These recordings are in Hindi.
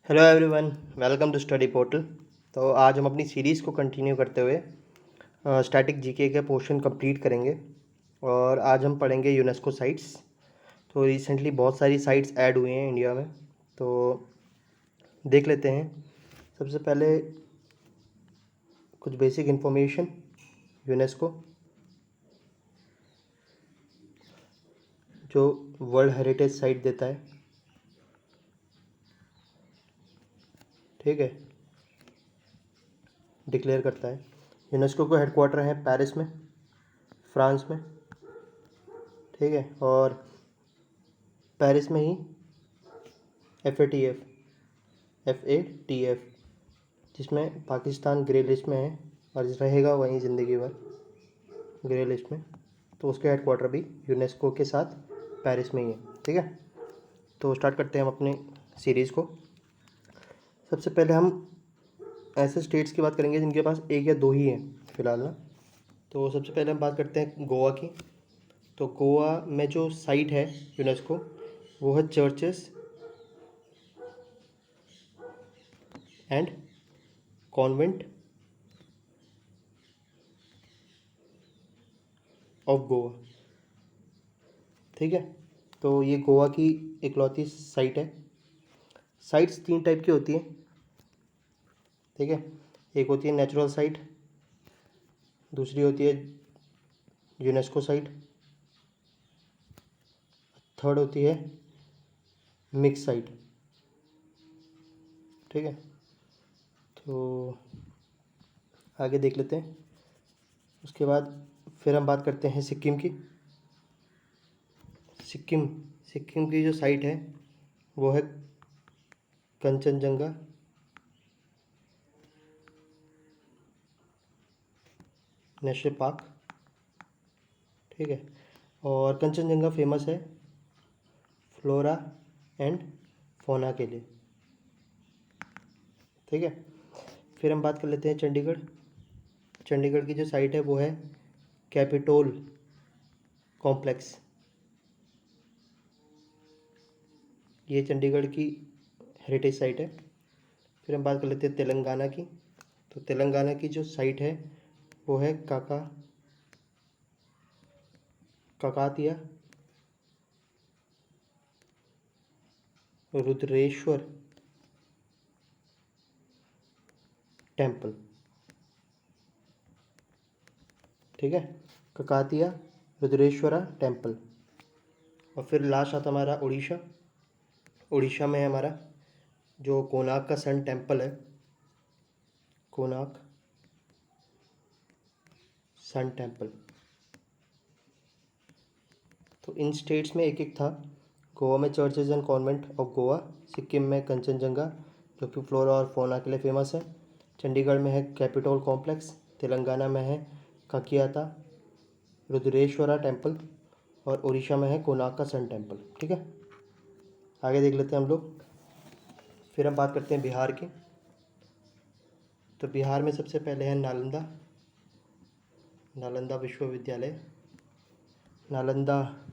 Hello everyone, welcome to study portal. तो आज हम अपनी सीरीज़ को कंटिन्यू करते हुए स्टैटिक जीके के पोर्शन कंप्लीट करेंगे और आज हम पढ़ेंगे यूनेस्को साइट्स। तो रिसेंटली बहुत सारी साइट्स ऐड हुई हैं इंडिया में, तो देख लेते हैं। सबसे पहले कुछ बेसिक इन्फॉर्मेशन। यूनेस्को जो वर्ल्ड हेरिटेज साइट देता है, ठीक है, डिक्लेयर करता है। यूनेस्को का हेडक्वार्टर है पेरिस में, फ्रांस में, ठीक है। और पेरिस में ही FATF जिसमें पाकिस्तान ग्रे लिस्ट में है और रहेगा वहीं ज़िंदगी भर ग्रे लिस्ट में। तो उसके हेडक्वार्टर भी यूनेस्को के साथ पेरिस में ही है, ठीक है। तो स्टार्ट करते हैं हम अपने सीरीज़ को। सबसे पहले हम ऐसे स्टेट्स की बात करेंगे जिनके पास एक या दो ही हैं फ़िलहाल ना। तो सबसे पहले हम बात करते हैं गोवा की। तो गोवा में जो साइट है यूनेस्को, वो है churches and convent of Goa, ठीक है। तो ये गोवा की इकलौती साइट है। साइट्स तीन टाइप की होती हैं, ठीक है। एक होती है नेचुरल साइट, दूसरी होती है यूनेस्को साइट, थर्ड होती है मिक्स साइट, ठीक है। तो आगे देख लेते हैं। उसके बाद फिर हम बात करते हैं सिक्किम की। सिक्किम सिक्किम की जो साइट है वो है कंचनजंगा नेशनल पार्क, ठीक है। और कंचनजंगा फेमस है फ्लोरा एंड फौना के लिए, ठीक है। फिर हम बात कर लेते हैं चंडीगढ़। चंडीगढ़ की जो साइट है वो है कैपिटोल कॉम्प्लेक्स। ये चंडीगढ़ की हेरिटेज साइट है। फिर हम बात कर लेते हैं तेलंगाना की। तो तेलंगाना की जो साइट है वो है काकातिया रुद्रेश्वर टेम्पल, ठीक है। ककातिया रुद्रेश्वरा टेम्पल। और फिर लास्ट आता हमारा उड़ीसा। उड़ीसा में है हमारा जो कोणार्क का सन टेम्पल है, कोणार्क सन टेम्पल। तो इन स्टेट्स में एक एक था। गोवा में churches and convent of Goa, Sikkim में कंचनजंगा जो कि फ्लोरा और फौना के लिए फेमस है, चंडीगढ़ में है कैपिटोल कॉम्प्लेक्स, तेलंगाना में है काकियाता रुद्रेश्वरा टेम्पल और उड़ीसा में है कोणार्क का सन टेम्पल, ठीक है। आगे देख लेते हैं हम लोग। फिर हम बात करते हैं बिहार की। तो बिहार में सबसे पहले है नालंदा, नालंदा विश्वविद्यालय, नालंदा।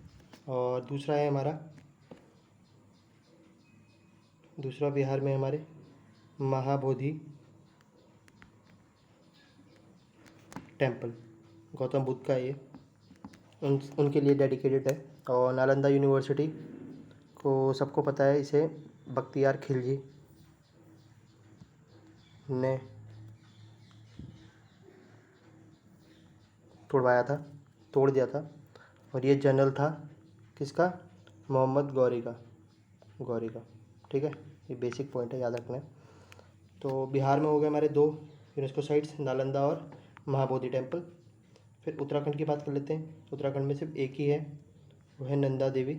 और दूसरा है हमारा, दूसरा बिहार में हमारे महाबोधि टेम्पल, गौतम बुद्ध का ये उनके लिए डेडिकेटेड है। और नालंदा यूनिवर्सिटी को सबको पता है, इसे बख्तियार खिलजी ने तोड़वाया था, तोड़ दिया था। और ये जनरल था किसका? मोहम्मद गौरी का, ठीक है। ये बेसिक पॉइंट है, याद रखना है। तो बिहार में हो गए हमारे दो यूनेस्को साइट्स, नालंदा और महाबोधि टेम्पल। फिर उत्तराखंड की बात कर लेते हैं। उत्तराखंड में सिर्फ एक ही है, वो है Nanda Devi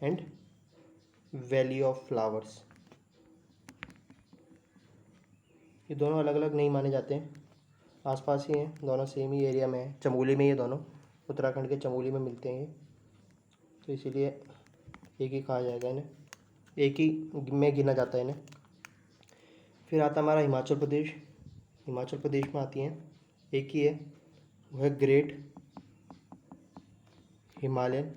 and valley of flowers. ये दोनों अलग अलग नहीं माने जाते हैं, आसपास ही हैं, दोनों सेम ही एरिया में है। चमोली में ये दोनों उत्तराखंड के चमोली में मिलते हैं ये, तो इसीलिए एक ही कहा जाएगा इन्हें, एक ही में गिना जाता है इन्हें। फिर आता हमारा हिमाचल प्रदेश। हिमाचल प्रदेश में आती हैं, एक ही है, वो है great Himalayan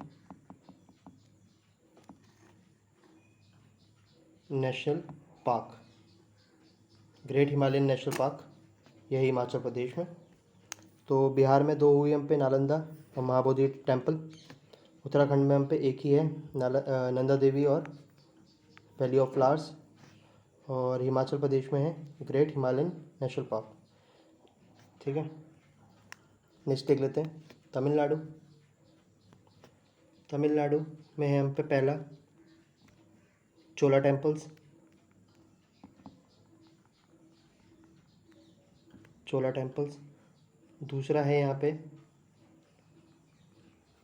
national park, great Himalayan national park, यह हिमाचल प्रदेश में। तो बिहार में दो हुई हम पे, नालंदा और महाबोधि टेम्पल। उत्तराखंड में हम पे एक ही है, नंदा देवी और वैली ऑफ फ्लावर्स। और हिमाचल प्रदेश में है ग्रेट हिमालयन नेशनल पार्क। ठीक है, नेक्स्ट देख लेते हैं तमिलनाडु। तमिलनाडु में है हम पे पहला चोला टेम्पल्स, चोला टेम्पल्स। दूसरा है यहाँ पे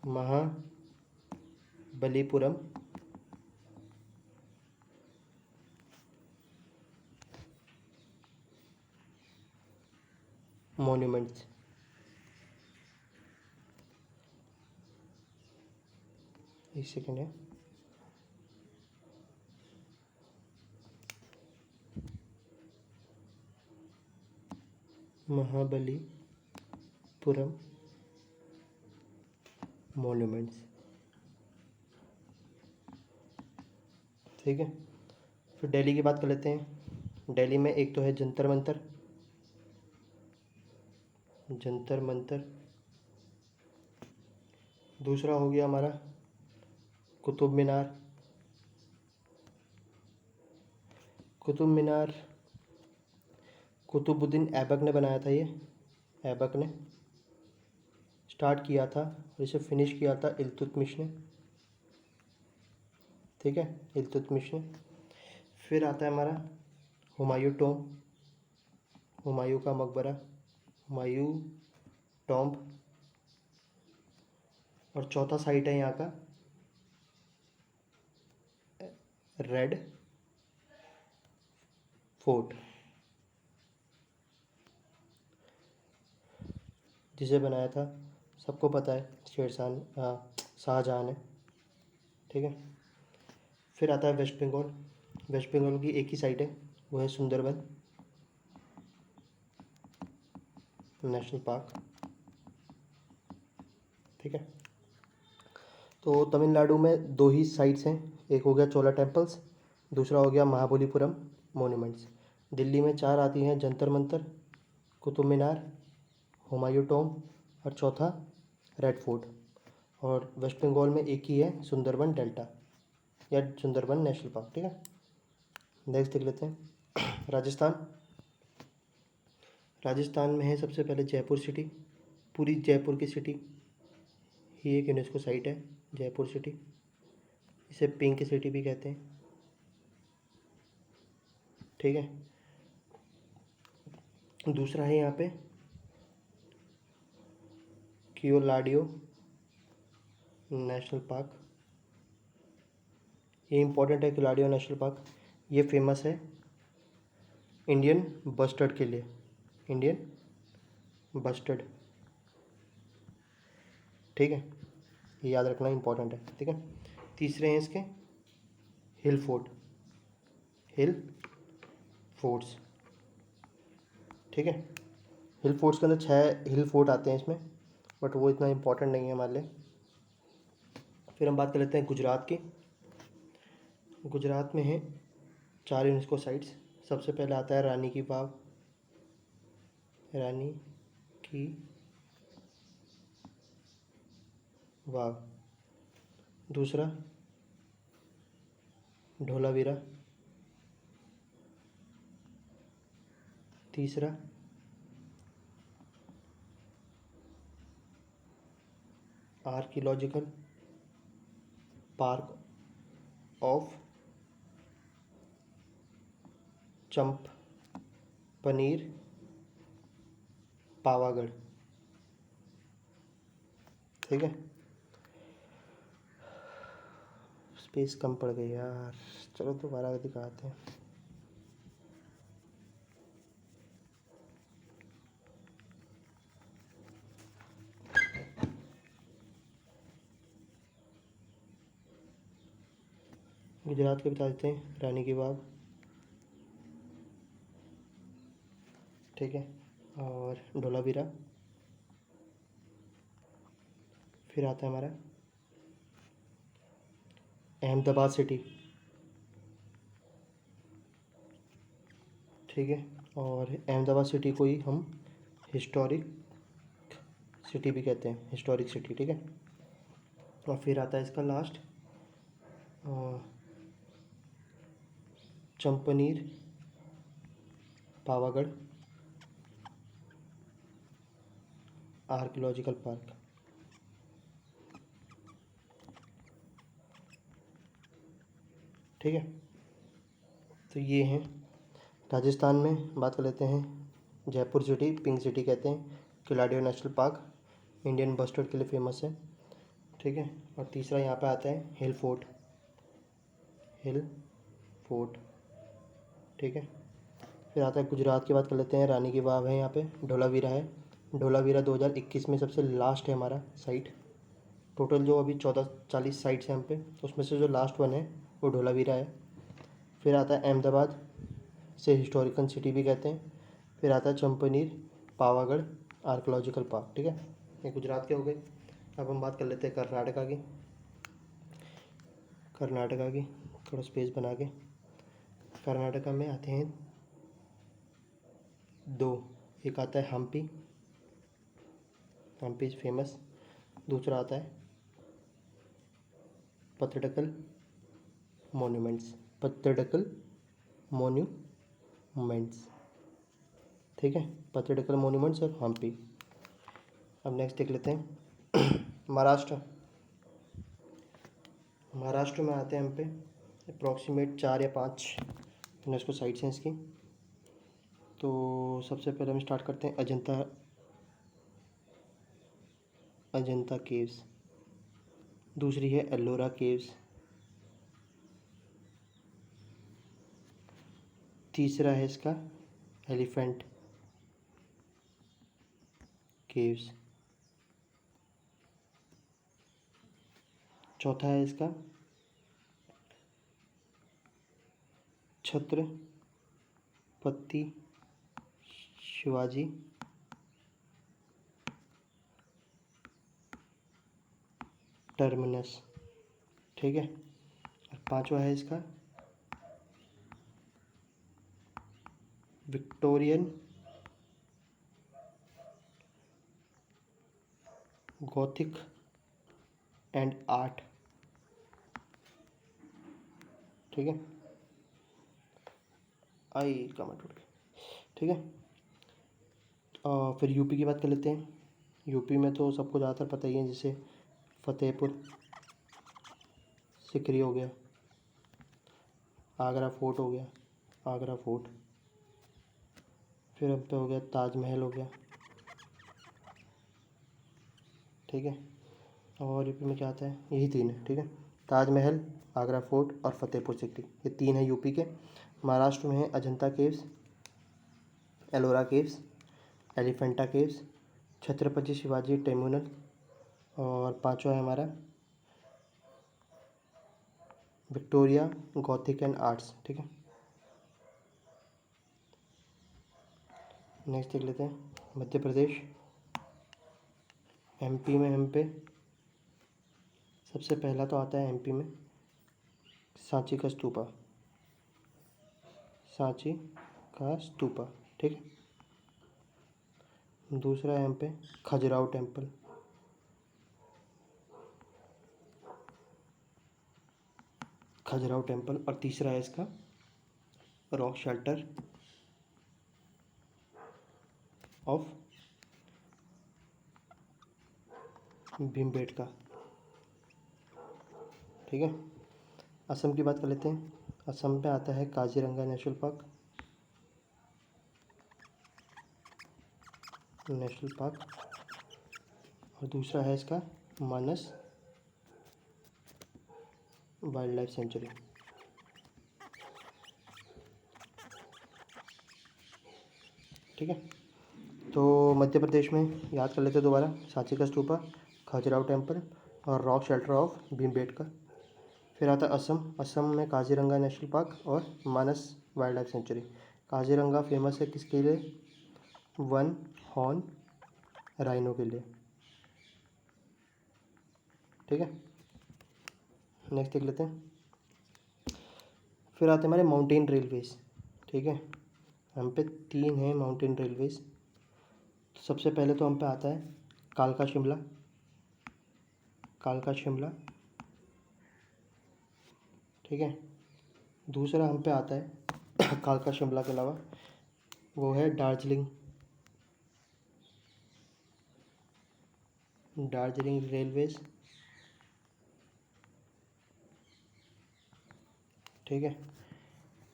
महाबलीपुरम मॉन्यूमेंट्स। एक सेकेंड है, महाबलीपुरम मॉन्यूमेंट्स। ठीक है, फिर दिल्ली की बात कर लेते हैं। दिल्ली में एक तो है जंतर मंतर, जंतर मंतर। दूसरा हो गया हमारा कुतुब मीनार। कुतुब मीनार कुतुबुद्दीन ऐबक ने बनाया था। ये ऐबक ने स्टार्ट किया था और इसे फिनिश किया था इल्तुतमिश ने। ठीक है, इल्तुतमिश ने। फिर आता है हमारा हुमायूं टॉम्ब, हुमायूं का मकबरा, हुमायूं टॉम्ब। और चौथा साइट है यहाँ का रेड फोर्ट, जिसे बनाया था सबको पता है, शाहजहां ने। ठीक है, फिर आता है वेस्ट बंगाल। वेस्ट बंगाल की एक ही साइट है, वो है सुंदरबन नेशनल पार्क। ठीक है, तो तमिलनाडु में दो ही साइट्स हैं, एक हो गया चोला टेम्पल्स, दूसरा हो गया महाबलीपुरम मॉन्यूमेंट्स। दिल्ली में चार आती हैं, जंतर मंतर, कुतुब मीनार, हुमायूं टॉम्ब और चौथा रेड फोर्ट। और वेस्ट बंगाल में एक ही है, सुंदरबन डेल्टा या सुंदरबन नेशनल पार्क। ठीक है, नेक्स्ट देख लेते हैं राजस्थान। राजस्थान में है सबसे पहले जयपुर सिटी। पूरी जयपुर की सिटी ही एक यूनेस्को साइट है, जयपुर सिटी। इसे पिंक सिटी भी कहते हैं। ठीक है, दूसरा है यहाँ पे कियोलाडियो नेशनल पार्क। ये इम्पोर्टेंट है, कियोलाडियो नेशनल पार्क। ये फेमस है इंडियन बस्टर्ड के लिए, इंडियन बस्टर्ड। ठीक है, ये याद रखना इम्पोर्टेंट है। ठीक है, तीसरे हैं इसके हिल फोर्ट, हिल फोर्ट्स। ठीक है, हिल फोर्ट्स के अंदर 6 हिल फोर्ट आते हैं इसमें, बट वो इतना इम्पोर्टेंट नहीं है हमारे लिए। फिर हम बात कर लेते हैं गुजरात की। गुजरात में है 4 यूनेस्को साइट्स। सबसे पहले आता है रानी की वाव, रानी की वाव। दूसरा ढोलावीरा। तीसरा आर्कियोलॉजिकल पार्क ऑफ चंपनीर पावागढ़। ठीक है, स्पेस कम पड़ गई यार, चलो दोबारा दिखाते हैं। गुजरात के बता देते हैं, रानी की बाग। ठीक है, और ढोलावीरा। फिर आता है हमारा अहमदाबाद सिटी, ठीक है। और अहमदाबाद सिटी को ही हम हिस्टोरिक सिटी भी कहते हैं, हिस्टोरिक सिटी, ठीक है। और फिर आता है इसका लास्ट चंपनीर पावागढ़ आर्कियोलॉजिकल पार्क, ठीक है। तो ये हैं। राजस्थान में बात कर लेते हैं, जयपुर सिटी पिंक सिटी कहते हैं, किलाडियो नेशनल पार्क इंडियन बस्टर्ड के लिए फेमस है, ठीक है। और तीसरा यहाँ पे आता है हिल फोर्ट, हिल फोर्ट, ठीक है। फिर आता है गुजरात की बात कर लेते हैं, रानी की वाव है यहाँ पे, धोलावीरा है। धोलावीरा 2021 में सबसे लास्ट है हमारा साइट। टोटल जो अभी 1440 साइट्स हैं हम पे, उसमें से जो लास्ट वन है वो धोलावीरा है। फिर आता है अहमदाबाद से हिस्टोरिकल सिटी भी कहते हैं। फिर आता है चंपनीर पावागढ़ आर्कोलॉजिकल पार्क, ठीक है। ये गुजरात के हो गए। अब हम बात कर लेते हैं कर्नाटका की। कर्नाटका की थोड़ा स्पेस बना के, कर्नाटका में आते हैं दो, एक आता है हम्पी, हम्पी इज़ फेमस। दूसरा आता है पत्तडकल मोन्यूमेंट्स, पत्तडकल मोन्यूमेंट्स, ठीक है। पत्तडकल मोन्यूमेंट्स और हम्पी। अब नेक्स्ट देख लेते हैं महाराष्ट्र। महाराष्ट्र में आते हैं हम पे अप्रॉक्सीमेट 4 या 5 यूनेस्को साइट्स हैं इसकी। तो सबसे पहले हम स्टार्ट करते हैं अजंता केव्स। दूसरी है एलोरा केव्स। तीसरा है इसका एलिफेंट केव्स। चौथा है इसका छत्रपति शिवाजी टर्मिनस, ठीक है। और पांचवा है इसका विक्टोरियन गॉथिक एंड आर्ट, ठीक है। आई कमेंट उठ गया, ठीक है। फिर यूपी की बात कर लेते हैं। यूपी में तो सबको ज़्यादातर पता ही है, जैसे फतेहपुर सिकरी हो गया, आगरा फोर्ट हो गया, आगरा फोर्ट। फिर अब पे हो गया ताजमहल हो गया, ठीक है। और यूपी में क्या आता है, यही तीन है, ठीक है। ताजमहल, आगरा फोर्ट और फतेहपुर सिकरी, ये तीन है यूपी के। महाराष्ट्र में है Ajanta caves, Ellora caves, Elephanta caves, Chhatrapati Shivaji terminus, और पांचवा है हमारा विक्टोरिया गॉथिक एंड आर्ट्स, ठीक है। नेक्स्ट देख लेते हैं मध्य प्रदेश। एमपी में हम पे सबसे पहला तो आता है एमपी में सांची का स्तूपा, सांची का स्तूपा, ठीक है। दूसरा है हम पे खजुराहो टेम्पल, खजुराहो टेम्पल। और तीसरा है इसका रॉक शेल्टर ऑफ भीमबेटका, ठीक है। असम की बात कर लेते हैं। असम पे आता है काजीरंगा नेशनल पार्क, और दूसरा है इसका मानस वाइल्ड लाइफ सेंचुरी, ठीक है। तो मध्य प्रदेश में याद कर लेते हैं दोबारा, सांची का स्तूपा, खजुराहो टेम्पल और रॉक शेल्टर ऑफ भीमबेटका। फिर आता है असम। असम में काजीरंगा नेशनल पार्क और Manas wildlife sanctuary. Kaziranga famous है किसके लिए, वन हॉर्न राइनो के लिए, ठीक है। नेक्स्ट देख लेते हैं। फिर आते हैं हमारे माउंटेन रेलवेज, ठीक है। हम पे 3 हैं माउंटेन रेलवेज। तो सबसे पहले तो हम पे आता है कालका शिमला। कालका शिमला, ठीक है। दूसरा हम पे आता है कालका शिमला के अलावा, वो है दार्जिलिंग। दार्जिलिंग रेलवेज, ठीक है।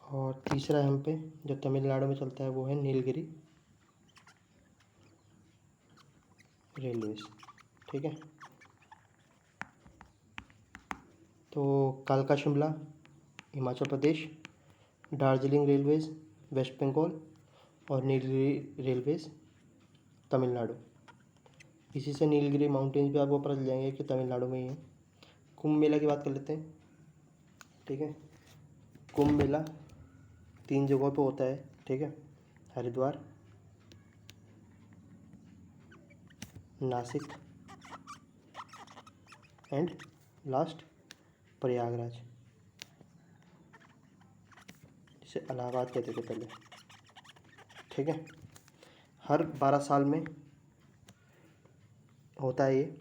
और तीसरा हम पे जो तमिलनाडु में चलता है वो है नीलगिरी रेलवेज, ठीक है। तो कालका शिमला हिमाचल प्रदेश, दार्जिलिंग रेलवेज वेस्ट बंगाल और नीलगिरी रेलवेज तमिलनाडु। इसी से नीलगिरी माउंटेन्स भी आपको पता चल जाएंगे कि तमिलनाडु में ही है। कुंभ मेला की बात कर लेते हैं, ठीक है। कुंभ मेला 3 जगहों पे होता है, ठीक है। हरिद्वार, नासिक एंड लास्ट प्रयागराज, जिसे इलाहाबाद कहते थे पहले, ठीक है। हर 12 साल में होता है ये,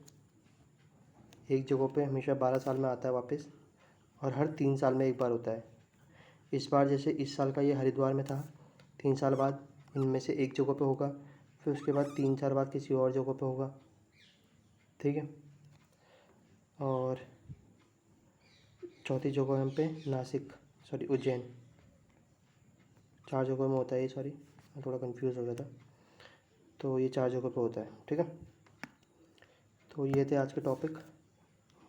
एक जगह पे हमेशा 12 साल में आता है वापस, और हर 3 साल में एक बार होता है। इस बार जैसे इस साल का ये हरिद्वार में था, 3 साल बाद इनमें से एक जगह पे होगा, फिर उसके बाद 3 साल बाद किसी और जगह पे होगा, ठीक है। और चौथी जगह हम पे नासिक, सॉरी उज्जैन, 4 जगहों में होता है ये, सॉरी मैं थोड़ा कंफ्यूज हो गया था। तो ये 4 जगह पे होता है, ठीक है। तो ये थे आज के टॉपिक।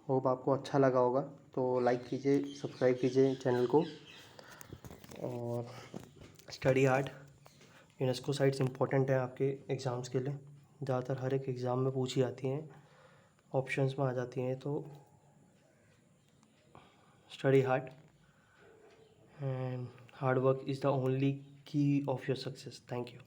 होप आपको अच्छा लगा होगा, तो लाइक कीजिए, सब्सक्राइब कीजिए चैनल को। और study hard, UNESCO sites important है आपके एग्ज़ाम्स के लिए। ज़्यादातर हर एक एग्ज़ाम में पूछी जाती हैं, ऑप्शंस में आ जाती हैं। तो study hard and hard work is the only key of your success. Thank you.